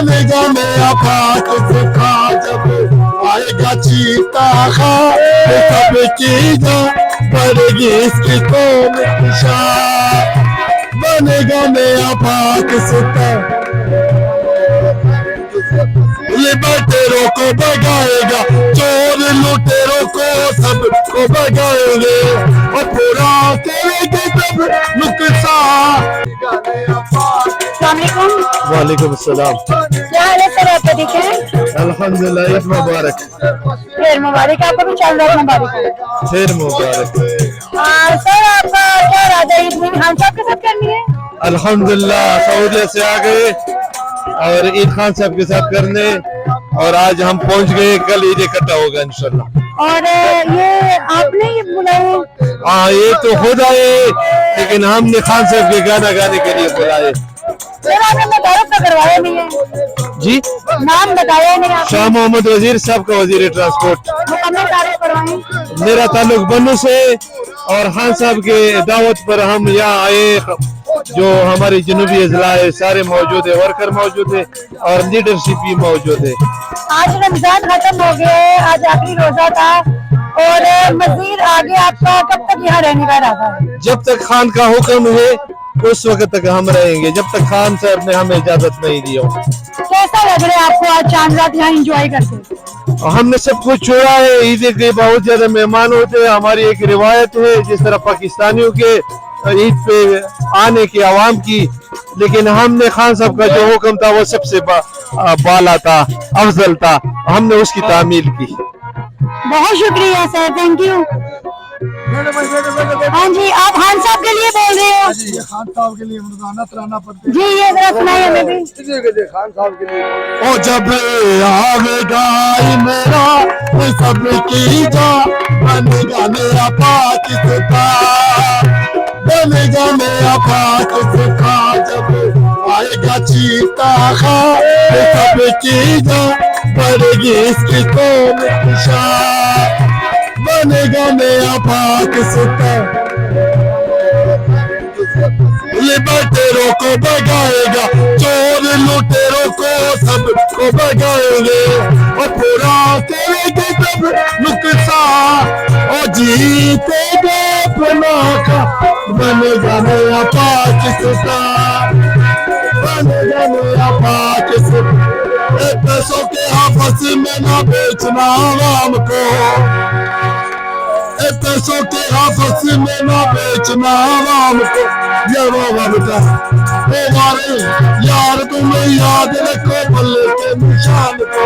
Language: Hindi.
बनेगा मेरा पाक सुखा जब आएगा चीता खा सब की जा पड़ेगी इसकी कौन निशान बनेगा मेरा पाक सुखा लिबर्टेरों को भगाएगा चोर लुटेरों को सबको भगाएंगे और पूरा करेंगे सब नुकसान। वालेकुम अस्सलाम। क्या हाल है सर, आपका ठीक है? अल्हम्दुलिल्लाह। ईद मुबारक। फिर मुबारक, आपको भी चांद रात मुबारक। फिर मुबारक। सर आपका क्या इरादा है ईद में खान साहब के साथ करनी है? अल्हम्दुलिल्लाह सऊदीया से आ गए और ईद खान साहब के साथ करने और आज हम पहुंच गए, कल ईद इकट्ठा होगा इंशाल्लाह। और ये आपने ये बुलाए? हाँ ये तो खुद आए लेकिन हमने खान साहब के गाना गाने के लिए बुलाए। सर आपने मुतारफ तो करवाया नहीं है जी, नाम बताया नहीं आपने। शाह मोहम्मद वजीर साहब का वजीर ट्रांसपोर्ट। मुकम्मल तारीफ करवाएं। मेरा ताल्लुक बन्नू से और खान साहब के दावत पर हम यहाँ आए, जो हमारी जनूबी अजला है सारे मौजूद है, वर्कर मौजूद है और लीडरशिप भी मौजूद है। आज रमजान खत्म हो गया है, आज आखिरी रोजा था और मजीद आगे आपका कब तक यहाँ रहने का इरादा है? जब तक खान का हुक्म है उस वक्त तक हम रहेंगे, जब तक खान साहब ने हमें इजाजत नहीं दी हो। कैसा लग रहा है आपको आज चांद रात यहाँ एंजॉय करके? हमने सब कुछ छोड़ा है, ईद के बहुत ज्यादा मेहमान होते हैं, हमारी एक रिवायत है जिस तरह पाकिस्तानियों के ईद पे आने की आवाम की, लेकिन हमने खान साहब का जो हुक्म था वो सबसे बाला था, अफजल था, हमने उसकी तामील की। बहुत शुक्रिया सर, थैंक यू। हाँ जी, आप खान साहब के लिए बोल रहे हो? खान साहब के लिए गाना तराना पड़ता जी ये जरा सुनाइए हमें भी। खान साहब के लिए। ओ जब आवेगा मेरा सब की जा बनेगा मेरा पाक सुखा बनेगा मेरा पाक सुखा जब आएगा चीता खा सब की जा पड़ेगी इसकी कौन निशान बनेगा मेरा पाक सुखा लिबर्टेरों को भगाएगा चोर लुटेरों को सबको भगाएंगे और पूरा करेंगे सब नुकसान और जीतेगा अपना का बनेगा मेरा पाकिस्तान बनेगा मेरा पाकिस्तान। पैसों के आपस में ना बेचना आवाम को, पैसों के आपस में ना बेचना आवाम को। ये वो बेटा हमारे यार तुम्हें याद रखो बल्ले के निशान को।